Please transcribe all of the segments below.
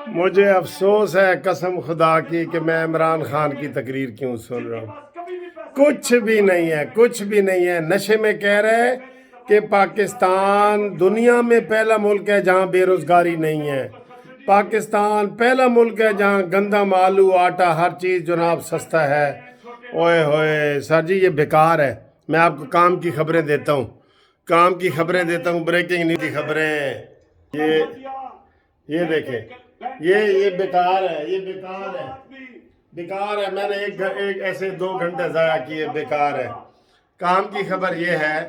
مجھے افسوس ہے قسم خدا کی کہ میں عمران خان کی تقریر کیوں سن رہا ہوں۔ کچھ بھی نہیں ہے، کچھ بھی نہیں ہے۔ نشے میں کہہ رہے کہ پاکستان دنیا میں پہلا ملک ہے جہاں بے روزگاری نہیں ہے۔ پاکستان پہلا ملک ہے جہاں گندم، آلو، آٹا، ہر چیز جناب سستا ہے۔ اوئے ہوئے سر جی یہ بیکار ہے۔ میں آپ کو کام کی خبریں دیتا ہوں، کام کی خبریں دیتا ہوں، بریکنگ نیوز کی خبریں۔ یہ دیکھیں، یہ بیکار ہے، یہ بیکار ہے، بیکار ہے۔ میں نے ایک ایسے 2 گھنٹے ضائع کیے، بیکار ہے۔ کام کی خبر یہ ہے،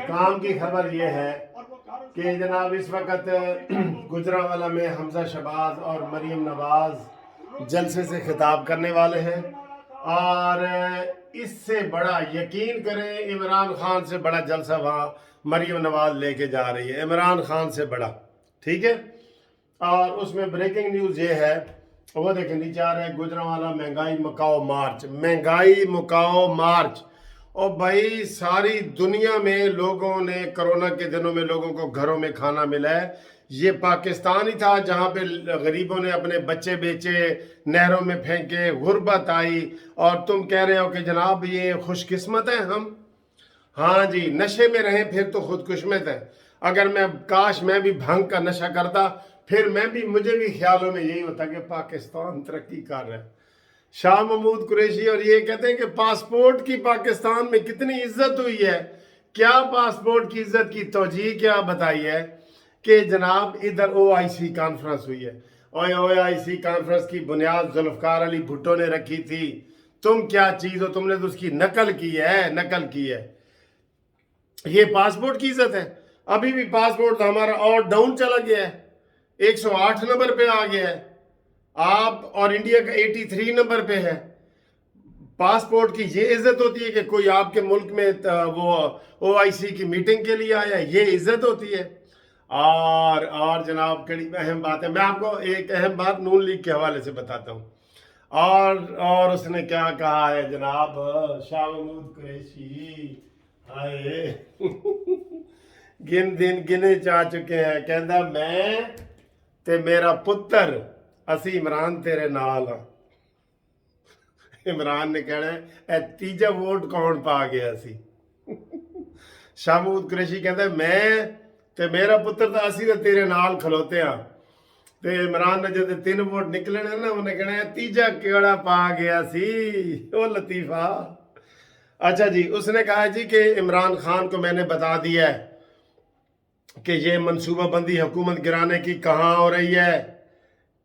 کام کی خبر یہ ہے کہ جناب اس وقت گجرانوالہ میں حمزہ شہباز اور مریم نواز جلسے سے خطاب کرنے والے ہیں، اور اس سے بڑا یقین کریں عمران خان سے بڑا جلسہ وہاں مریم نواز لے کے جا رہی ہے، عمران خان سے بڑا، ٹھیک ہے۔ اور اس میں بریکنگ نیوز یہ ہے، وہ دیکھیں نیچے آ رہا ہے، گجرانوالہ مہنگائی مکاؤ مارچ، مہنگائی مکاؤ مارچ۔ اور بھائی ساری دنیا میں لوگوں نے کرونا کے دنوں میں لوگوں کو گھروں میں کھانا ملا ہے۔ یہ پاکستان ہی تھا جہاں پہ غریبوں نے اپنے بچے بیچے، نہروں میں پھینکے، غربت آئی، اور تم کہہ رہے ہو کہ جناب یہ خوش قسمت ہیں ہم۔ ہاں جی، نشے میں رہیں پھر تو خود قسمت ہے۔ اگر کاش میں بھی بھنگ کا نشہ کرتا، پھر مجھے بھی خیالوں میں یہی ہوتا کہ پاکستان ترقی کر رہا ہے۔ شاہ محمود قریشی اور یہ کہتے ہیں کہ پاسپورٹ کی پاکستان میں کتنی عزت ہوئی ہے۔ کیا پاسپورٹ کی عزت کی توجیہ کیا بتائی ہے کہ جناب ادھر OIC کانفرنس ہوئی ہے، اور OIC کانفرنس کی بنیاد ذوالفقار علی بھٹو نے رکھی تھی۔ تم کیا چیز ہو، تم نے تو اس کی نقل کی ہے، نقل کی ہے۔ یہ پاسپورٹ کی عزت ہے؟ ابھی بھی پاسپورٹ ہمارا اور ڈاؤن چلا گیا ہے، 108 نمبر پہ آ گیا ہے، آپ اور انڈیا کا 83 نمبر پہ ہے۔ پاسپورٹ کی یہ عزت ہوتی ہے کہ کوئی آپ کے ملک میں وہ OIC کی میٹنگ کے لیے آیا، یہ عزت ہوتی ہے؟ اور جناب کڑی اہم بات ہے، میں آپ کو ایک اہم بات نون لیگ کے حوالے سے بتاتا ہوں۔ اور اس نے کیا کہا ہے جناب شاہ محمود قریشی، آئے دن گنے چاہ چکے ہیں، کہندا میں تے میرا پتر اسی عمران تیرے نال ہاں۔ عمران نے کہنا ہے اے تیجا ووٹ کون پا گیا سی۔ شاہ محمود قریشی کہتا ہے میں تے میرا پتر تو اسی تے تیرے نال کھلوتے ہاں، تے عمران نے جب 3 ووٹ نکلے نا انہیں کہنا ہے تیجا کیڑا پا گیا سی، او لطیفہ۔ اچھا جی، اس نے کہا جی کہ عمران خان کو میں نے بتا دیا ہے کہ یہ منصوبہ بندی حکومت گرانے کی کہاں ہو رہی ہے،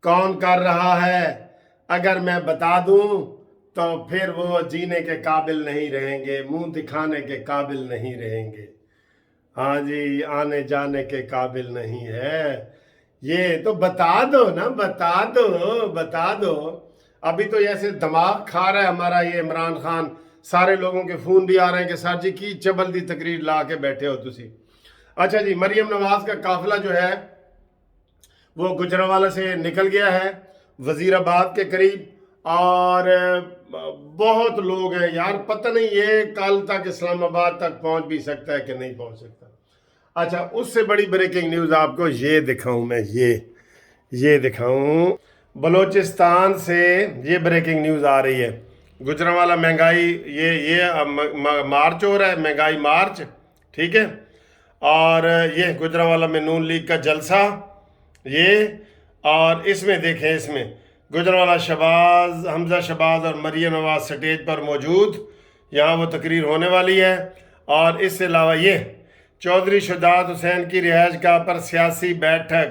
کون کر رہا ہے۔ اگر میں بتا دوں تو پھر وہ جینے کے قابل نہیں رہیں گے، منہ دکھانے کے قابل نہیں رہیں گے، ہاں جی آنے جانے کے قابل نہیں ہے۔ یہ تو بتا دو نا، بتا دو، بتا دو۔ ابھی تو ایسے دماغ کھا رہا ہے ہمارا یہ عمران خان، سارے لوگوں کے فون بھی آ رہے ہیں کہ سر جی کی چبل دی تقریر لا کے بیٹھے ہو تسی۔ اچھا جی، مریم نواز کا قافلہ جو ہے وہ گجرانوالہ سے نکل گیا ہے وزیر آباد کے قریب، اور بہت لوگ ہیں یار، پتہ نہیں یہ کل تک اسلام آباد تک پہنچ بھی سکتا ہے کہ نہیں پہنچ سکتا۔ اچھا، اس سے بڑی بریکنگ نیوز آپ کو یہ دکھاؤں میں، یہ دکھاؤں بلوچستان سے یہ بریکنگ نیوز آ رہی ہے۔ گجرانوالہ مہنگائی، یہ مارچ ہو رہا ہے، مہنگائی مارچ، ٹھیک ہے۔ اور یہ گجرانوالہ میں نون لیگ کا جلسہ، یہ، اور اس میں دیکھیں، اس میں گجرانوالہ شہباز، حمزہ شہباز اور مریم نواز سٹیج پر موجود، یہاں وہ تقریر ہونے والی ہے۔ اور اس سے علاوہ یہ چودھری شجاعت حسین کی رہائش گاہ پر سیاسی بیٹھک،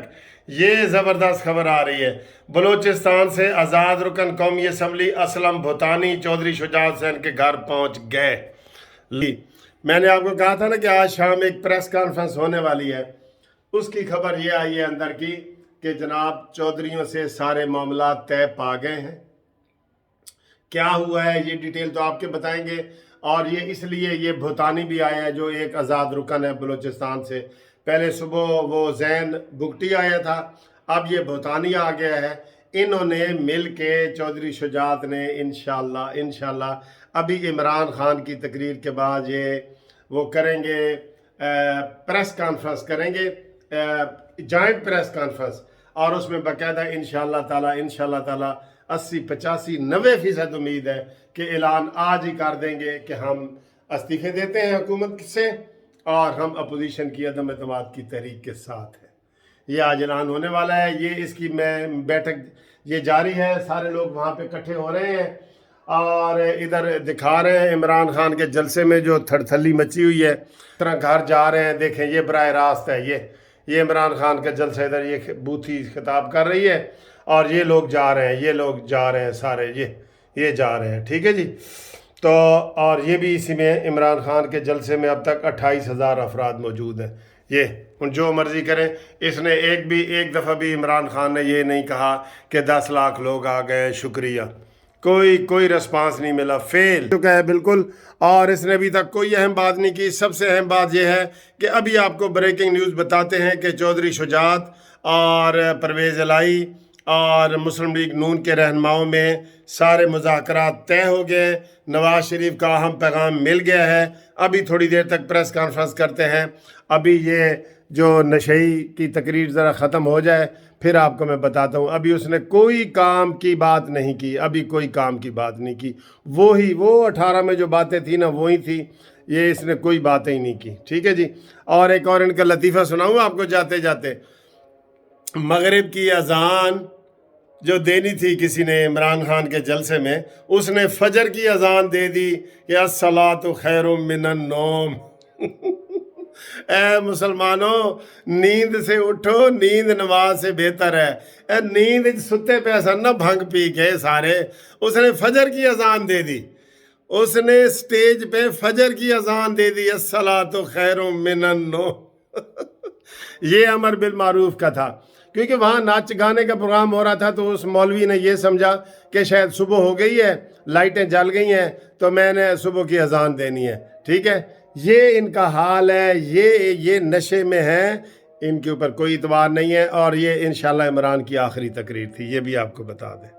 یہ زبردست خبر آ رہی ہے۔ بلوچستان سے آزاد رکن قومی اسمبلی اسلم بھوتانی چودھری شجاعت حسین کے گھر پہنچ گئے۔ میں نے آپ کو کہا تھا نا کہ آج شام ایک پریس کانفرنس ہونے والی ہے، اس کی خبر یہ آئی ہے اندر کی کہ جناب چودھریوں سے سارے معاملات طے پا گئے ہیں۔ کیا ہوا ہے یہ ڈیٹیل تو آپ کے بتائیں گے، اور یہ اس لیے یہ بھوتانی بھی آیا ہے جو ایک آزاد رکن ہے بلوچستان سے۔ پہلے صبح وہ زین بگٹی آیا تھا، اب یہ بھوتانی آ گیا ہے۔ انہوں نے مل کے چودھری شجاعت نے انشاءاللہ ابھی عمران خان کی تقریر کے بعد یہ وہ کریں گے، پریس کانفرنس کریں گے، جوائنٹ پریس کانفرنس۔ اور اس میں باقاعدہ انشاءاللہ تعالی 80-85-90% امید ہے کہ اعلان آج ہی کر دیں گے کہ ہم استعفے دیتے ہیں حکومت سے اور ہم اپوزیشن کی عدم اعتماد کی تحریک کے ساتھ ہیں۔ یہ آج اعلان ہونے والا ہے، یہ اس کی بیٹھک یہ جاری ہے، سارے لوگ وہاں پہ اکٹھے ہو رہے ہیں اور ادھر دکھا رہے ہیں عمران خان کے جلسے میں جو تھڑتھلی مچی ہوئی ہے، اس طرح گھر جا رہے ہیں، دیکھیں یہ براہ راست ہے، یہ عمران خان کا جلسہ ادھر یہ بوتھی خطاب کر رہی ہے اور یہ لوگ جا رہے ہیں، یہ لوگ جا رہے ہیں سارے، یہ جا رہے ہیں، ٹھیک ہے جی۔ تو اور یہ بھی اسی میں عمران خان کے جلسے میں اب تک 28,000 افراد موجود ہیں، یہ ان جو مرضی کریں، اس نے ایک دفعہ بھی عمران خان نے یہ نہیں کہا کہ 10 لاکھ لوگ آ گئے شکریہ، کوئی رسپانس نہیں ملا، فیل چکا ہے بالکل۔ اور اس نے ابھی تک کوئی اہم بات نہیں کی۔ سب سے اہم بات یہ ہے کہ ابھی آپ کو بریکنگ نیوز بتاتے ہیں کہ چودھری شجاعت اور پرویز الہی اور مسلم لیگ نون کے رہنماؤں میں سارے مذاکرات طے ہو گئے، نواز شریف کا اہم پیغام مل گیا ہے۔ ابھی تھوڑی دیر تک پریس کانفرنس کرتے ہیں، ابھی یہ جو نشئی کی تقریر ذرا ختم ہو جائے پھر آپ کو میں بتاتا ہوں۔ ابھی اس نے کوئی کام کی بات نہیں کی، ابھی کوئی کام کی بات نہیں کی، وہ 18 میں جو باتیں تھیں نا وہی تھی، یہ اس نے کوئی باتیں ہی نہیں کی، ٹھیک ہے جی۔ اور ایک اور ان کا لطیفہ سناؤں آپ کو جاتے جاتے، مغرب کی اذان جو دینی تھی کسی نے عمران خان کے جلسے میں، اس نے فجر کی اذان دے دی کہ الصلاۃ خیر من النوم۔ اے مسلمانوں، نیند سے اٹھو، نیند نماز سے بہتر ہے۔ اے نیند ستے پہ ایسا نہ بھنگ پی کے سارے، اس نے فجر کی اذان دے دی، اس نے سٹیج پہ فجر کی اذان دے دی، الصلاۃ خیر من النوم۔ یہ امر بالمعروف کا تھا، کیونکہ وہاں ناچ گانے کا پروگرام ہو رہا تھا، تو اس مولوی نے یہ سمجھا کہ شاید صبح ہو گئی ہے، لائٹیں جل گئی ہیں، تو میں نے صبح کی اذان دینی ہے، ٹھیک ہے۔ یہ ان کا حال ہے، یہ نشے میں ہیں، ان کے اوپر کوئی اعتبار نہیں ہے، اور یہ انشاءاللہ عمران کی آخری تقریر تھی، یہ بھی آپ کو بتا دیں۔